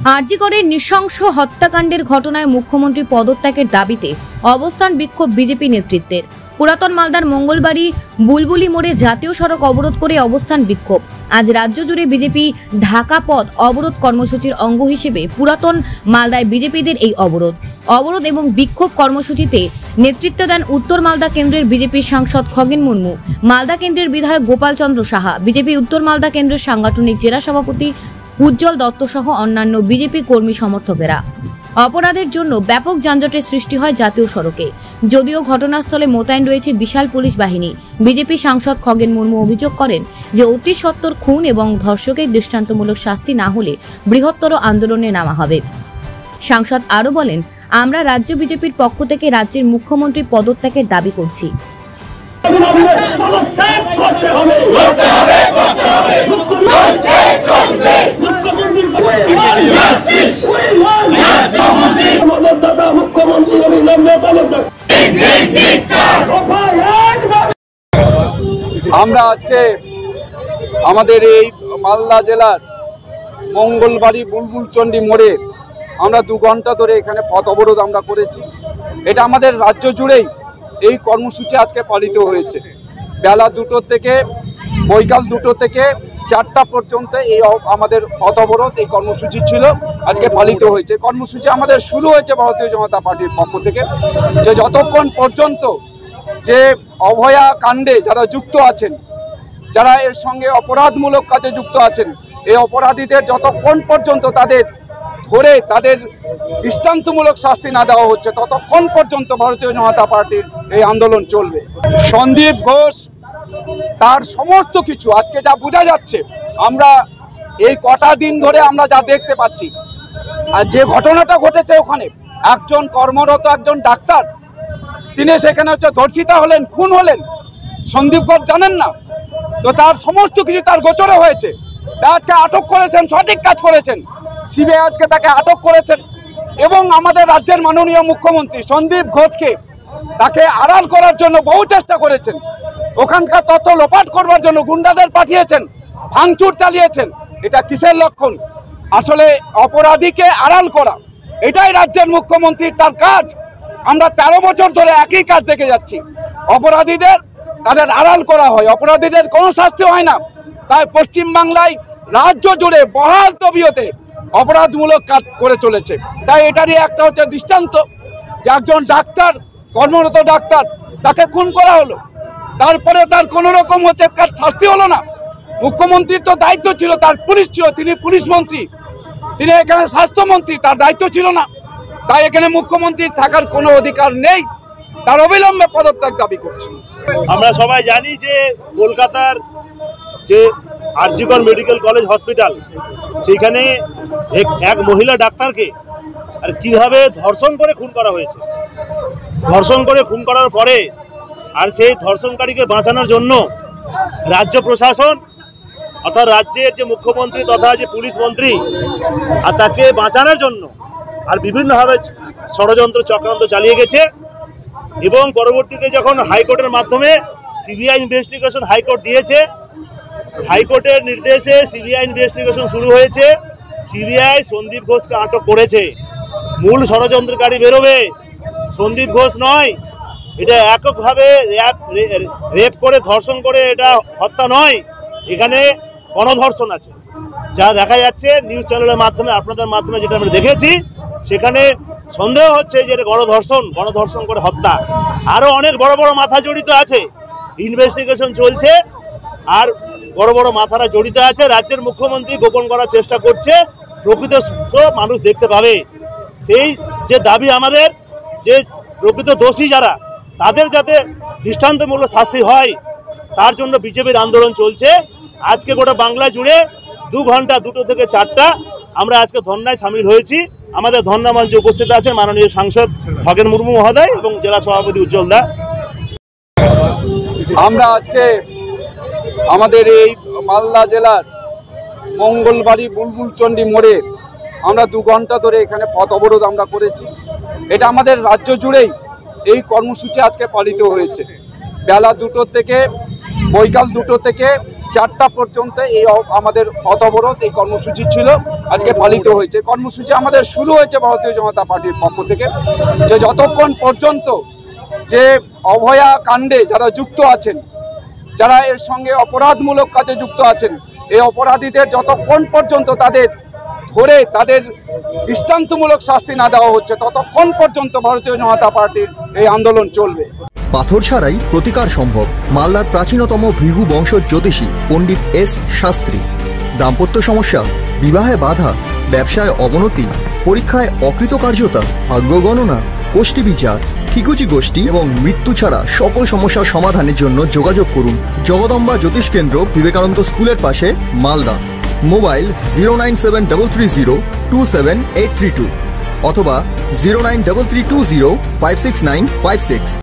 আরজিকরের নৃশংস হত্যাকাণ্ডের ঘটনায় মুখ্যমন্ত্রী পদত্যাগের দাবিতে অবস্থান বিক্ষোভ বিজেপি নেতৃত্বের। পুরাতন মালদার মঙ্গলবাড়ি বুলবুলি মোড়ে জাতীয় সড়ক অবরোধ করে অবস্থান বিক্ষোভ। আজ রাজ্য জুড়ে বিজেপি ঢাকা পথ অবরোধ কর্মসূচির অঙ্গ হিসেবে পুরাতন মালদায় বিজেপিদের এই অবরোধ এবং বিক্ষোভ কর্মসূচিতে নেতৃত্ব দেন উত্তর মালদা কেন্দ্রের বিজেপির সাংসদ খগেন মুর্মু, মালদা কেন্দ্রের বিধায়ক গোপাল চন্দ্র সাহা, বিজেপি উত্তর মালদা কেন্দ্রের সাংগঠনিক জেলা সভাপতি উজ্জ্বল দত্ত সহ অন্যান্য বিজেপি কর্মী সমর্থকেরা। অপরাধের জন্য ব্যাপক যানজটের সৃষ্টি হয় জাতীয় সড়কে। যদিও ঘটনাস্থলে মোতায়েন রয়েছে বিশাল পুলিশ বাহিনী, বিজেপি সাংসদ খগেন মুর্মু অভিযোগ করেন যে অতি সত্বর খুন এবং ধর্ষকের দৃষ্টান্তমূলক শাস্তি না হলে বৃহত্তর আন্দোলনে নামা হবে। সাংসদ আরও বলেন, আমরা রাজ্য বিজেপির পক্ষ থেকে রাজ্যের মুখ্যমন্ত্রীর পদত্যাগের দাবি করছি। আমরা আজকে আমাদের এই মালদা জেলার মঙ্গলবাড়ি বুলবুলচন্ডী মোড়ে আমরা 2 ঘন্টা ধরে এখানে পথ অবরোধ আমরা করেছি। এটা আমাদের রাজ্য জুড়েই এই কর্মসূচি আজকে পালিত হয়েছে। বেলা 2টো থেকে বৈকাল 2টো থেকে 4টা পর্যন্ত এই আমাদের পথ অবরোধ এই কর্মসূচি ছিল, আজকে পালিত হয়েছে। কর্মসূচি আমাদের শুরু হয়েছে ভারতীয় জনতা পার্টির পক্ষ থেকে, যে যতক্ষণ পর্যন্ত যে অভয়া কাণ্ডে যারা যুক্ত আছেন, যারা এর সঙ্গে অপরাধমূলক কাজে যুক্ত আছেন, এই অপরাধীদের যতক্ষণ পর্যন্ত তাদের ধরে তাদের দৃষ্টান্তমূলক শাস্তি না দেওয়া হচ্ছে ততক্ষণ পর্যন্ত ভারতীয় জনতা পার্টির এই আন্দোলন চলবে। সন্দীপ ঘোষ তার সমস্ত কিছু আজকে যা বোঝা যাচ্ছে, আমরা এই কটা দিন ধরে আমরা যা দেখতে পাচ্ছি, আর যে ঘটনাটা ঘটেছে ওখানে একজন কর্মরত একজন ডাক্তার, তিনি সেখানে ধর্ষিতা হলেন, খুন হলেন। সন্দীপ ঘোষ জানেন না তো, তার সমস্ত কিছু তার গোচরে হয়েছে। আজকে আটক করেছেন, সঠিক কাজ করেছেন, সিবিআই আজকে তাকে আটক করেছেন। এবং আমাদের রাজ্যের মাননীয় মুখ্যমন্ত্রী সন্দীপ ঘোষকে তাকে আড়াল করার জন্য বহু চেষ্টা করেছেন, ওখানকার তথ্য লোপাট করবার জন্য গুন্ডাদের পাঠিয়েছেন, ভাঙচুর চালিয়েছেন। এটা কিসের লক্ষণ? আসলে অপরাধীকে আড়াল করা, এটাই রাজ্যের মুখ্যমন্ত্রীর তার কাজ। আমরা 13 বছর ধরে একই কাজ দেখে যাচ্ছি। অপরাধীদের তাদের আড়াল করা হয়, অপরাধীদের কোনো শাস্তি হয় না। তাই পশ্চিমবাংলায় রাজ্য জুড়ে বহাল তবিয়তে অপরাধমূলক কাজ করে চলেছে। তাই এটারই একটা হচ্ছে দৃষ্টান্ত যে একজন ডাক্তার, কর্মরত ডাক্তার, তাকে খুন করা হলো, তারপরে তার কোনো রকম হচ্ছে তার শাস্তি হলো না। মুখ্যমন্ত্রীর তো দায়িত্ব ছিল, তার পুলিশ ছিল, তিনি পুলিশ মন্ত্রী, তিনি এখানে স্বাস্থ্যমন্ত্রী, তার দায়িত্ব ছিল না। তাই এখানে মুখ্যমন্ত্রীর থাকার কোনো অধিকার নেই, তার অবিলম্বে পদত্যাগ দাবি করছি। আমরা সবাই জানি যে কলকাতার যে আরজিকর মেডিকেল কলেজ হসপিটাল, সেখানে এক মহিলা ডাক্তারকে আর কিভাবে ধর্ষণ করে খুন করা হয়েছে। ধর্ষণ করে খুন করার পরে আর সেই ধর্ষণকারীকে বাঁচানোর জন্য রাজ্য প্রশাসন অর্থাৎ রাজ্যের যে মুখ্যমন্ত্রী তথা যে পুলিশ মন্ত্রী, আর তাকে বাঁচানোর জন্য আর বিভিন্নভাবে ষড়যন্ত্র চক্রান্ত চালিয়ে গেছে। এবং পরবর্তীতে যখন হাইকোর্টের মাধ্যমে সিবিআই ইনভেস্টিগেশন হাইকোর্ট দিয়েছে, হাইকোর্টের নির্দেশে সিবিআই ইনভেস্টিগেশন শুরু হয়েছে। সিবিআই সন্দীপ ঘোষকে আটক করেছে। মূল ষড়যন্ত্রকারী বেরোবে, সন্দীপ ঘোষ নয়। এটা এককভাবে রেপ করে ধর্ষণ করে এটা হত্যা নয়, এখানে গণধর্ষণ আছে। যা দেখা যাচ্ছে নিউজ চ্যানেলের মাধ্যমে, আপনাদের মাধ্যমে যেটা আমরা দেখেছি, সেখানে সন্দেহ হচ্ছে যে এটা গণধর্ষণ করে হত্যা। আরও অনেক বড় বড় মাথা জড়িত আছে, ইনভেস্টিগেশন চলছে, আর বড় বড় মাথারা জড়িত আছে। রাজ্যের মুখ্যমন্ত্রী গোপন করার চেষ্টা করছে, প্রকৃত মানুষ দেখতে পাবে। সেই যে দাবি আমাদের, যে প্রকৃত দোষী যারা, তাদের যাতে দৃষ্টান্তমূলক শাস্তি হয়, তার জন্য বিজেপির আন্দোলন চলছে। আজকে গোটা বাংলা জুড়ে 2 ঘন্টা 2টো থেকে 4টা আমরা আজকে ধর্নায় সামিল হয়েছি। আমাদের ধর্না মঞ্চে উপস্থিত আছেন মাননীয় সাংসদ খগেন মুর্মু মহোদয় এবং জেলা সভাপতি উজ্জ্বল দা। আমরা আজকে আমাদের এই মালদা জেলার মঙ্গলবাড়ি বুলবুলচন্ডী মোড়ে আমরা 2 ঘন্টা ধরে এখানে পথ অবরোধ আমরা করেছি। এটা আমাদের রাজ্য জুড়েই এই কর্মসূচি আজকে পালিত হয়েছে। বেলা 2টো থেকে বৈকাল 2টো থেকে 4টা পর্যন্ত এই আমাদের পথ অবরোধ এই কর্মসূচি ছিল, আজকে পালিত হয়েছে। কর্মসূচি আমাদের শুরু হয়েছে ভারতীয় জনতা পার্টির পক্ষ থেকে, যে যতক্ষণ পর্যন্ত যে অভয়া কাণ্ডে যারা যুক্ত আছেন, যারা এর সঙ্গে অপরাধমূলক কাজে যুক্ত আছেন, এই অপরাধীদের যতক্ষণ পর্যন্ত তাদের ধরে তাদের দৃষ্টান্তমূলক শাস্তি না দেওয়া হচ্ছে, ততক্ষণ পর্যন্ত ভারতীয় জনতা পার্টির এই আন্দোলন চলবে। পাথর ছাড়াই প্রতিকার সম্ভব। মালদার প্রাচীনতম ভৃগু বংশ জ্যোতিষী পণ্ডিত এস শাস্ত্রী। দাম্পত্য সমস্যা, বিবাহে বাধা, ব্যবসায় অবনতি, পরীক্ষায় অকৃতকার্যতা, ভাগ্য গণনা, গোষ্ঠী বিচার, ঠিকুচি গোষ্ঠী এবং মৃত্যু ছাড়া সকল সমস্যার সমাধানের জন্য যোগাযোগ করুন জগদম্বা জ্যোতিষ কেন্দ্র, বিবেকানন্দ স্কুলের পাশে, মালদা। মোবাইল 09730278332 অথবা 09332056956।